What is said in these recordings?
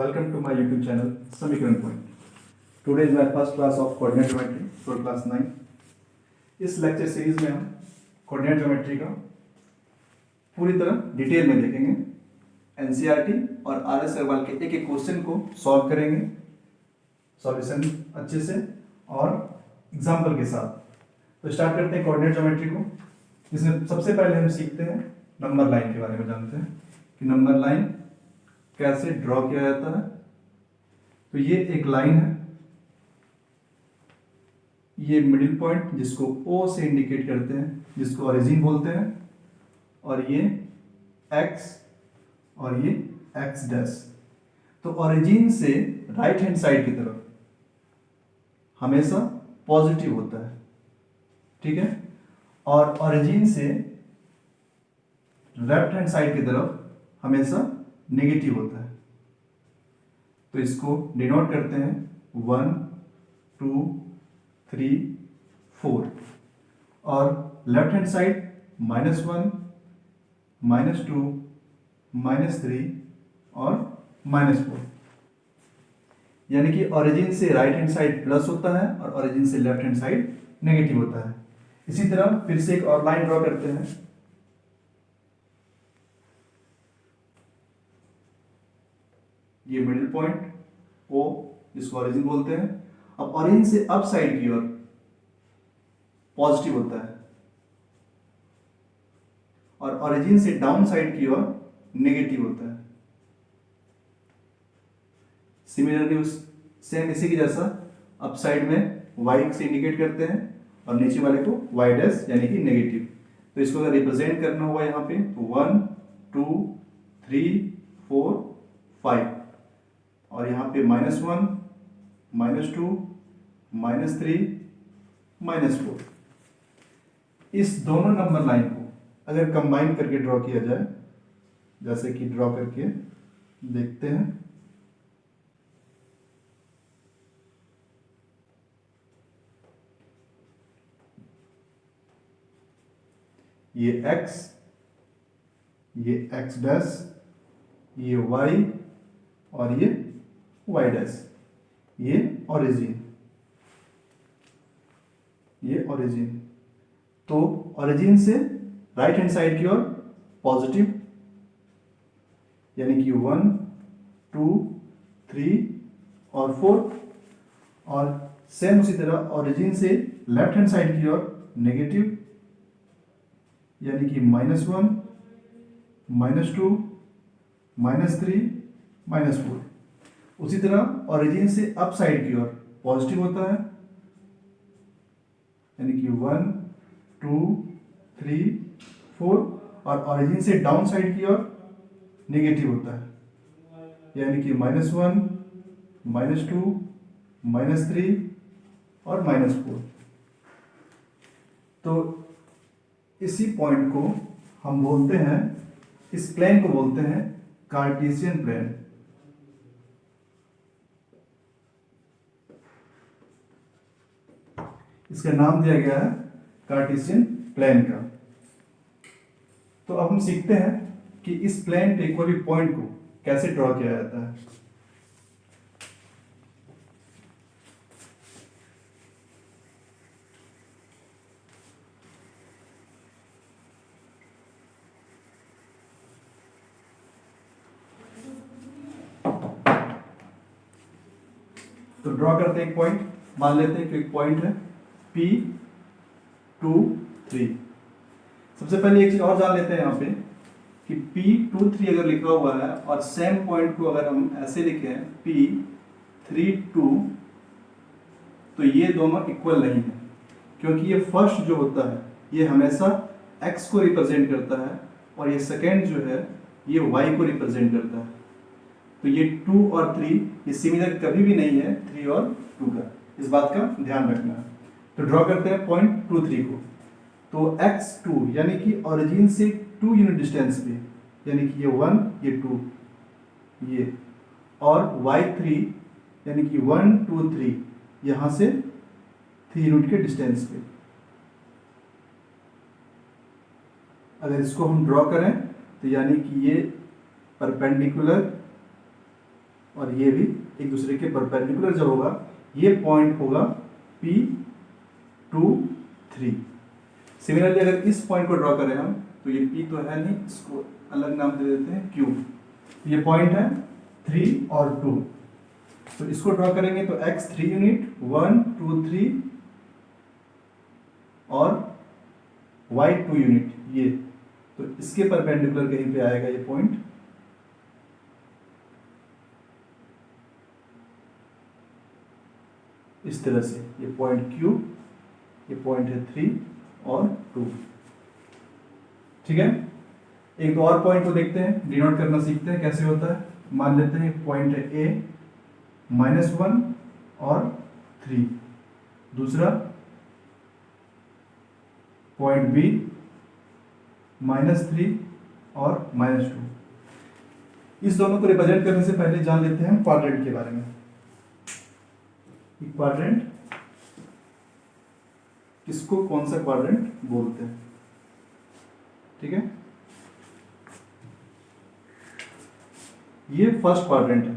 Welcome to my YouTube channel Samikran Point. Today is my first class of coordinate geometry for class 9. इस lecture series में हम coordinate geometry का पूरी तरह detail में देखेंगे। एनसीईआरटी और आरएस अग्रवाल के एक एक क्वेश्चन को सॉल्व करेंगे सॉल्यूशन अच्छे से और एग्जाम्पल के साथ। तो स्टार्ट करते हैं कोऑर्डिनेट ज्योमेट्री को, जिसमें सबसे पहले हम सीखते हैं नंबर लाइन के बारे में। जानते हैं कि नंबर लाइन कैसे ड्रॉ किया जाता है। तो ये एक लाइन है, ये मिडिल पॉइंट जिसको O से इंडिकेट करते हैं, जिसको ओरिजिन बोलते हैं, और ये X और ये X डैश। तो ओरिजिन से राइट हैंड साइड की तरफ हमेशा पॉजिटिव होता है, ठीक है, और ओरिजिन से लेफ्ट हैंड साइड की तरफ हमेशा नेगेटिव होता है। तो इसको डिनोट करते हैं 1 2 3 4, और लेफ्ट हैंड साइड -1 -2 -3 और -4। यानी कि ओरिजिन से राइट हैंड साइड प्लस होता है और ओरिजिन से लेफ्ट हैंड साइड नेगेटिव होता है। इसी तरह फिर से एक और लाइन ड्रॉ करते हैं। ये मिडिल पॉइंट O जिसको ओरिजिन बोलते हैं। अब ओरिजिन से अप साइड की ओर पॉजिटिव होता है और ओरिजिन से डाउन साइड की ओर नेगेटिव होता है। सिमिलरली सेम इसी की जैसा अप साइड में Y से इंडिकेट करते हैं और नीचे वाले को Y डैश यानी कि नेगेटिव। तो इसको अगर रिप्रेजेंट करना हुआ यहाँ पे तो 1 2 3 4 5, और यहाँ पे -1 -2 -3 -4। इस दोनों नंबर लाइन को अगर कंबाइन करके ड्रॉ किया जाए, जैसे कि ड्रॉ करके देखते हैं। ये X, ये X डैश, ये Y और ये Y डैश, ये ओरिजिन, ये ओरिजिन। तो ओरिजिन से राइट हैंड साइड की ओर पॉजिटिव, यानी कि 1 2 3 और 4, और सेम उसी तरह ओरिजिन से लेफ्ट हैंड साइड की ओर नेगेटिव, यानी कि -1 -2 -3 -4। उसी तरह ओरिजिन से अप साइड की ओर पॉजिटिव होता है, यानी कि 1 2 3 4, और ओरिजिन से डाउन साइड की ओर नेगेटिव होता है, यानी कि -1 -2 -3 और -4। तो इसी पॉइंट को हम बोलते हैं, इस प्लेन को बोलते हैं कार्टेशियन प्लेन। इसका नाम दिया गया है कार्टेशियन प्लेन का। तो अब हम सीखते हैं कि इस प्लेन पे कोई भी पॉइंट को कैसे ड्रॉ किया जाता है। तो ड्रॉ करते हैं एक पॉइंट, मान लेते हैं कि एक पॉइंट है P2 3। सबसे पहले एक चीज और जान लेते हैं यहाँ पे कि P2 3 अगर लिखा हुआ है और सेम पॉइंट को अगर हम ऐसे लिखें P3 2, तो ये दोनों इक्वल नहीं है, क्योंकि ये फर्स्ट जो होता है ये हमेशा X को रिप्रेजेंट करता है और ये सेकेंड जो है ये Y को रिप्रेजेंट करता है। तो ये 2 और 3 ये सिमिलर कभी भी नहीं है 3 और 2 का, इस बात का ध्यान रखना है। तो ड्रॉ करते हैं पॉइंट 2 3 को। तो X2 यानी कि ओरिजिन से 2 यूनिट डिस्टेंस पे, यानी कि ये 1 ये 2 ये, और Y3 यानी कि 1 2 3 यहाँ से 3 यूनिट के डिस्टेंस पे। अगर इसको हम ड्रॉ करें तो यानी कि ये परपेंडिकुलर और ये भी एक दूसरे के परपेंडिकुलर जब होगा, ये पॉइंट होगा P2 3। सिमिलरली अगर इस पॉइंट को ड्रॉ करें हम, तो ये P तो है नहीं, इसको अलग नाम दे देते हैं Q। ये पॉइंट है 3 और 2, तो इसको ड्रॉ करेंगे तो x 3 यूनिट 1 2 3 और y 2 यूनिट, ये तो इसके परपेंडिकुलर कहीं पे आएगा ये पॉइंट। इस तरह से ये पॉइंट Q, ये पॉइंट है 3 और 2। ठीक है, एक दो और पॉइंट को देखते हैं, डिनोट करना सीखते हैं कैसे होता है। मान लेते हैं पॉइंट है A -1 और 3, दूसरा पॉइंट B -3 और -2। इस दोनों को रिप्रेजेंट करने से पहले जान लेते हैं क्वाड्रेंट के बारे में। क्वाड्रेंट किसको कौन सा क्वाड्रेंट बोलते हैं, ठीक है। ये फर्स्ट क्वाड्रेंट है,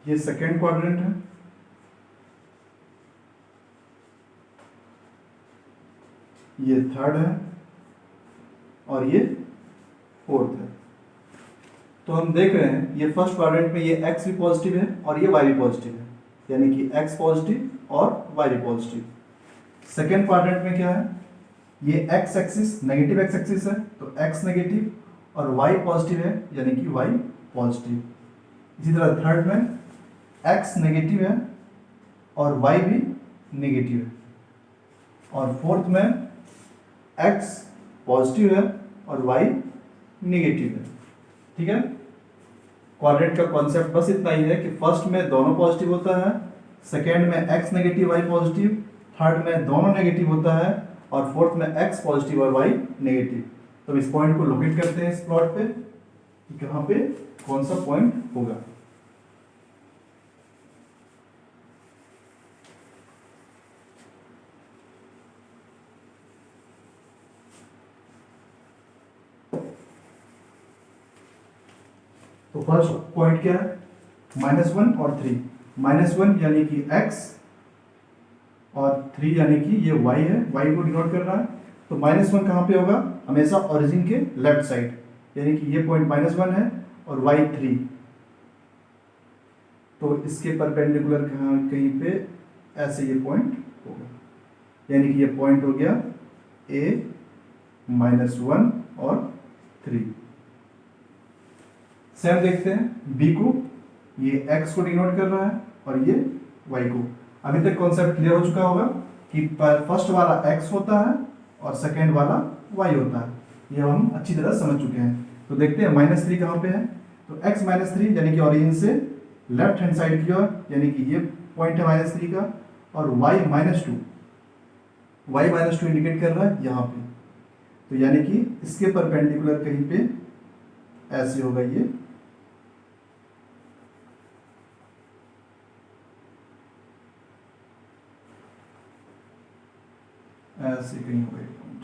ये सेकेंड क्वाड्रेंट है, ये थर्ड है और ये फोर्थ है। तो हम देख रहे हैं ये फर्स्ट क्वाड्रेंट में ये x भी पॉजिटिव है और ये y भी पॉजिटिव है, यानी कि x पॉजिटिव और y भी पॉजिटिव। सेकेंड क्वाड्रेंट में क्या है, ये x axis negative x axis है तो x नेगेटिव और y पॉजिटिव है यानी कि y पॉजिटिव। इसी तरह थर्ड में x नेगेटिव है और y भी नेगेटिव है, और फोर्थ में x पॉजिटिव है और y नेगेटिव है। ठीक है, क्वाड्रेंट का कॉन्सेप्ट बस इतना ही है कि फर्स्ट में दोनों पॉजिटिव होता है, सेकेंड में x negative y positive, third में दोनों नेगेटिव होता है और फोर्थ में x पॉजिटिव और y नेगेटिव। तो इस पॉइंट को लोकेट करते हैं इस प्लॉट पे कि कहाँ पे कौन सा पॉइंट होगा। तो फर्स्ट पॉइंट क्या है, -1 और 3। -1 यानी कि x और 3 यानी कि ये y है, y को डिनोट कर रहा है। तो -1 कहाँ पे होगा, हमेशा ओरिजिन के लेफ्ट साइड, यानी कि ये पॉइंट -1 है और y 3, तो इसके परपेंडिकुलर कहाँ कहीं पे ऐसे ये पॉइंट होगा, यानी कि ये पॉइंट हो गया a -1 और 3। सेम देखते हैं b को, ये x को डिनोट कर रहा है और ये y को। अभी तक कॉन्सेप्ट क्लियर हो चुका होगा कि फर्स्ट वाला x होता है और सेकेंड वाला y होता है, ये हम अच्छी तरह समझ चुके हैं। तो देखते हैं -3 कहाँ पे है, तो x -3 यानी कि ओरिजिन से लेफ्ट हैंड साइड की ओर, यानी कि ये पॉइंट है -3 का, और y -2 इंडिकेट कर रहा है यहाँ पे, तो यानी कि इसके परपेंडिकुलर कहीं पे ऐसे होगा, ये ऐसे कहीं होगा ये पॉइंट,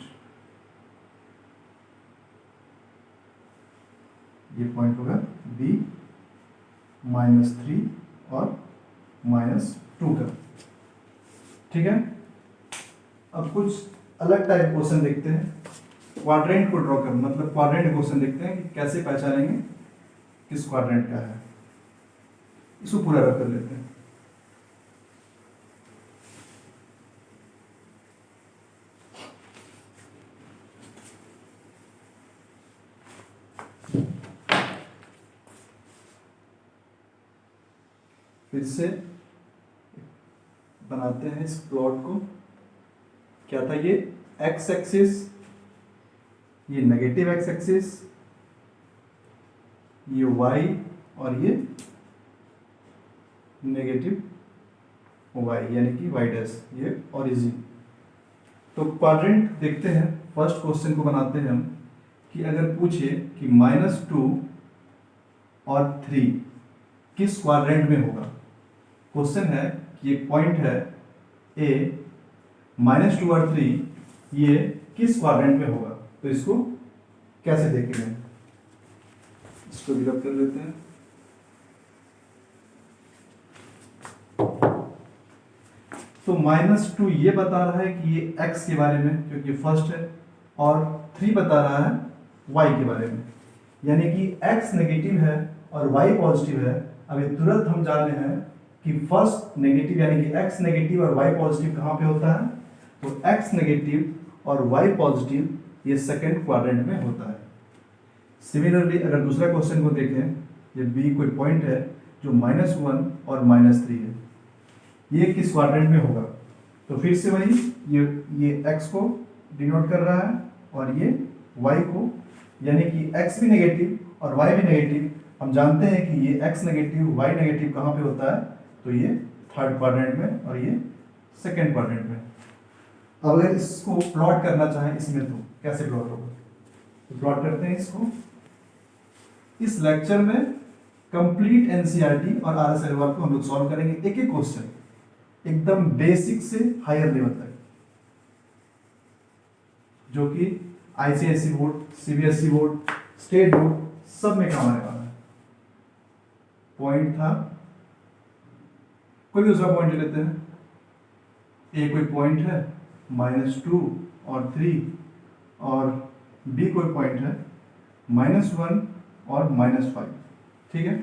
ये पॉइंट होगा b -3 और -2 का। ठीक है, अब कुछ अलग टाइप क्वेश्चन देखते हैं। क्वाड्रेंट को ड्रॉ कर, मतलब क्वाड्रेंट क्वेश्चन देखते हैं कि कैसे पहचानेंगे किस क्वाड्रेंट का है। इसको पूरा रख कर लेते हैं। फिर से बनाते हैं इस प्लॉट को। क्या था ये, x एक्सिस, ये नेगेटिव x एक्सिस, ये y और ये नेगेटिव y यानी कि y डैश, ये ओरिजिन। तो क्वाड्रेंट देखते हैं, फर्स्ट क्वेश्चन को बनाते हैं हम कि अगर पूछे कि -2 और 3 किस क्वाड्रेंट में होगा। क्वेश्चन है कि एक पॉइंट है A, -2 और 3 ये किस क्वाड्रेंट में होगा। तो इसको कैसे देखेंगे, इसको भी रब कर लेते हैं। तो -2 ये बता रहा है कि ये x के बारे में क्योंकि फर्स्ट है, और 3 बता रहा है y के बारे में, यानी कि x नेगेटिव है और y पॉजिटिव है। अभी तुरंत हम जान रहे हैं कि फर्स्ट नेगेटिव यानी कि x नेगेटिव और y पॉजिटिव कहाँ पे होता है, तो x नेगेटिव और y पॉजिटिव ये सेकंड क्वाड्रेंट में होता है। सिमिलरली अगर दूसरा क्वेश्चन को देखें, ये b कोई पॉइंट है जो -1 और -3 है, ये किस क्वाड्रेंट में होगा, तो फिर से वही ये x को डिनोट कर रहा है और ये y को, यानी कि x भी नेगेटिव और y भी नेगेटिव। हम जानते हैं कि ये x नेगेटिव y नेगेटिव कहाँ पे होता है, तो ये थर्ड क्वाड्रेंट में और ये सेकंड क्वाड्रेंट में। अब अगर इसको प्लॉट करना चाहें इसमें तो कैसे प्लॉट होगा, तो प्लॉट करते हैं इसको। इस लेक्चर में कंप्लीट एनसीईआरटी और आरएस अग्रवाल को हम लोग सॉल्व करेंगे, एक एक क्वेश्चन एकदम बेसिक से हायर लेवल तक, जो कि ICSE board, CBSE board, state board सब में काम आने वाला है। पॉइंट था, कोई भी दूसरा पॉइंट ले लेते हैं। ए कोई पॉइंट है -2 और 3, और बी कोई पॉइंट है -1 और -5, ठीक है।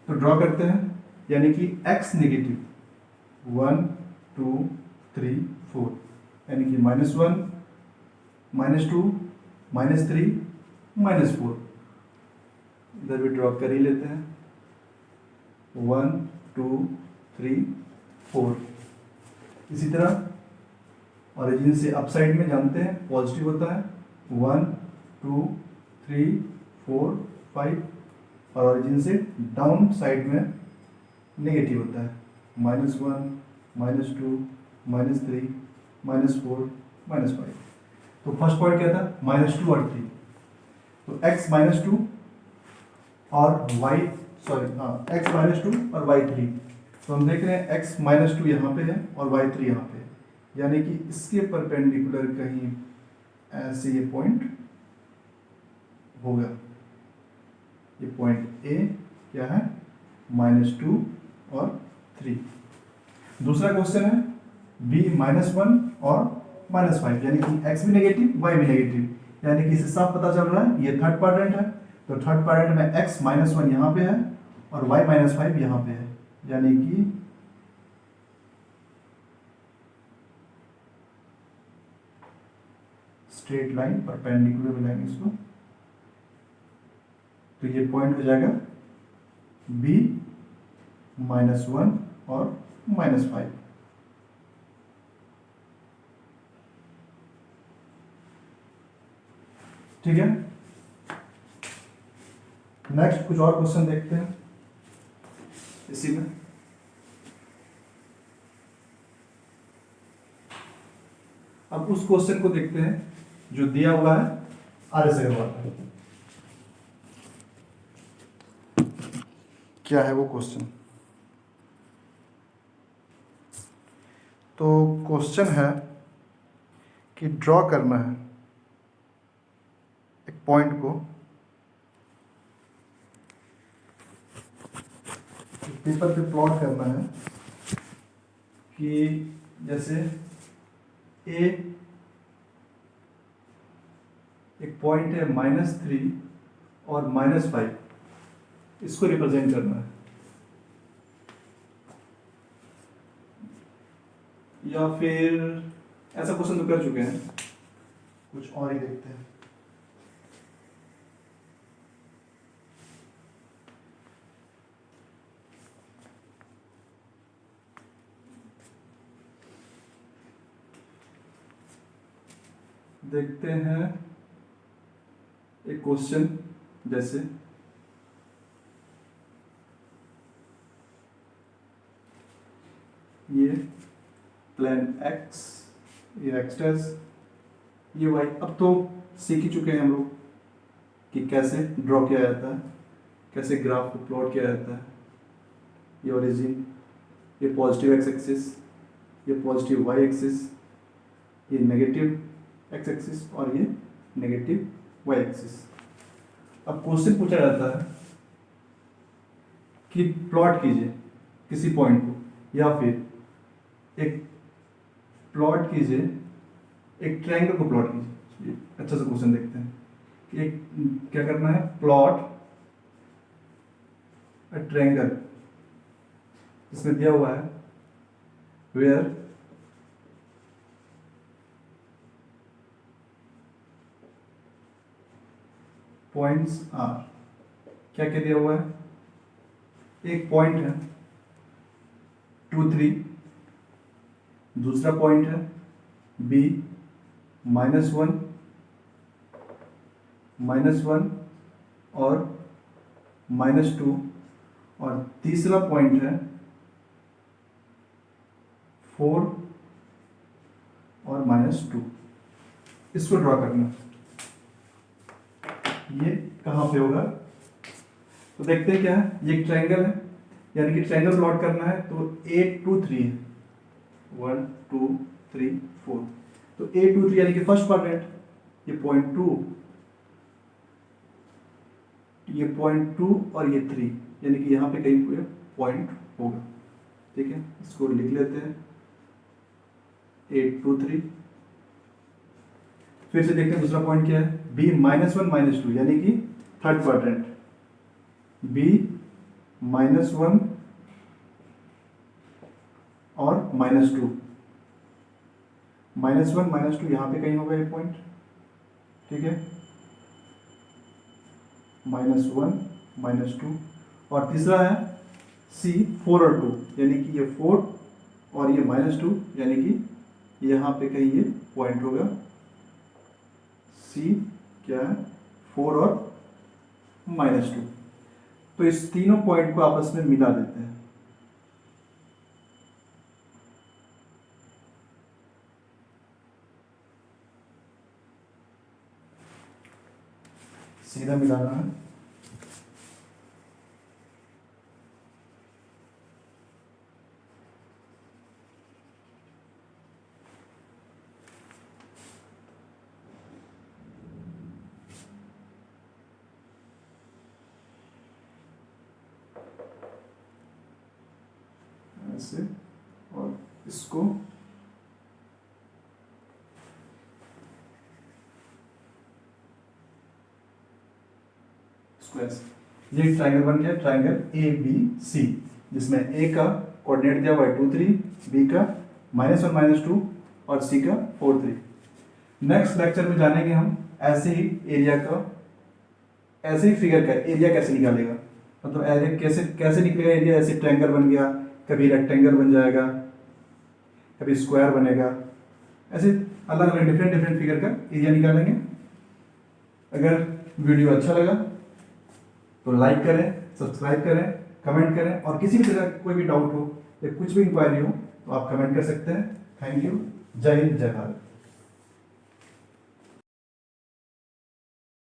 तो ड्रॉ करते हैं, यानी कि x नेगेटिव 1 2 3 4, यानी कि -1 -2 -3 -4, इधर भी ड्रॉ कर ही लेते हैं। 1 2 3 4। इसी तरह ऑरिजिन से अपसाइड में जानते हैं पॉजिटिव होता है 1 2 3 4 5, और ऑरिजिन से डाउन साइड में नेगेटिव होता है -1 -2 -3 -4 -5। तो फर्स्ट पॉइंट क्या था, -2 और 3, तो x -2 और y x -2 और y 3। तो हम देख रहे हैं x -2 यहाँ पे है और y 3 यहाँ पे है, यानी कि इसके परपेंडिकुलर कहीं ऐसे ये पॉइंट होगा। ये पॉइंट A क्या है, -2 और 3। दूसरा क्वेश्चन है B -1 और -5, यानी कि x भी नेगेटिव y भी नेगेटिव, यानी कि इससे साफ पता चल रहा है ये थर्ड क्वाड्रेंट है। तो थर्ड क्वाड्रेंट में x -1 यहाँ पे है और y -5 यहाँ पे है, यानी कि स्ट्रेट लाइन परपेंडिकुलर मिलाएंगे इसको, तो ये पॉइंट हो जाएगा B -1 और -5। ठीक है, नेक्स्ट कुछ और क्वेश्चन देखते हैं इसी में। अब उस क्वेश्चन को देखते हैं जो दिया हुआ है आरएस अग्रवाल। क्या है वो क्वेश्चन, तो क्वेश्चन है कि ड्रॉ करना है एक पॉइंट को, पेपर पे प्लॉट करना है कि जैसे ए एक पॉइंट है -3 और -5, इसको रिप्रेजेंट करना है, या फिर ऐसा क्वेश्चन तो कर चुके हैं, कुछ और ही देखते हैं। देखते हैं एक क्वेश्चन जैसे ये प्लेन x, ये x डैश, ये y। अब तो सीख ही चुके हैं हम लोग कि कैसे ड्रॉ किया जाता है, कैसे ग्राफ को प्लॉट किया जाता है। ये ओरिजिन, ये पॉजिटिव x एक्सिस, ये पॉजिटिव y एक्सिस, ये नेगेटिव x एक्सिस और ये नेगेटिव वाई एक्सिस। अब क्वेश्चन पूछा जाता है कि प्लॉट कीजिए किसी पॉइंट को, या फिर एक प्लॉट कीजिए, एक ट्रायंगल को प्लॉट कीजिए। अच्छा सा क्वेश्चन देखते हैं कि एक क्या करना है, प्लॉट अ ट्रायंगल, इसमें दिया हुआ है वेयर पॉइंट्स आर। क्या क्या दिया हुआ है, एक पॉइंट है 2 3, दूसरा पॉइंट है बी -1 -1 और -2, और तीसरा पॉइंट है 4 और -2। इसको ड्रॉ करना, ये कहाँ पे होगा। तो देखते हैं क्या है, ये एक ट्रायंगल है, यानी कि ट्रायंगल प्लॉट करना है तो 8 2 3 है, 1 2 3 4। तो 8 2 3 यानी कि फर्स्ट क्वाड्रेंट, ये पॉइंट 2, ये पॉइंट 2 और ये 3, यानी कि यहाँ पे कहीं कोई पॉइंट होगा। ठीक है, इसको लिख लेते हैं 8 2 3। फिर से देखते हैं दूसरा पॉइंट क्या है, बी -1 -2, यानी कि थर्ड क्वाड्रेंट, बी -1 और -2, -1 -2 यहाँ पे कहीं होगा ये पॉइंट। ठीक है, -1 -2, और तीसरा है सी 4 और 2, यानी कि ये 4 और ये -2, यानी कि यहाँ पे कहीं ये पॉइंट होगा। सी क्या है, 4 और -2। तो इस तीनों पॉइंट को आपस में मिला देते हैं। सीधा मिलाना है, ऐसे, और इसको ये ट्रायंगल बन गया, ट्रायंगल ए बी सी, जिसमें ए का कोऑर्डिनेट दिया हुआ है 2 3, बी का -1 -2 और सी का 4 3। नेक्स्ट लेक्चर में जानेंगे हम ऐसे ही एरिया का, ऐसे ही फिगर का एरिया कैसे निकालेगा, मतलब एरिया कैसे कैसे निकलेगा एरिया। ऐसे ट्रायंगल बन गया, कभी रेक्टेंगल बन जाएगा, कभी स्क्वायर बनेगा, ऐसे अलग अलग डिफरेंट डिफरेंट फिगर का एरिया निकालेंगे। अगर वीडियो अच्छा लगा तो लाइक करें, सब्सक्राइब करें, कमेंट करें, और किसी भी तरह कोई भी डाउट हो या कुछ भी इंक्वायरी हो तो आप कमेंट कर सकते हैं। Thank you. जय हिंद, जय भारत।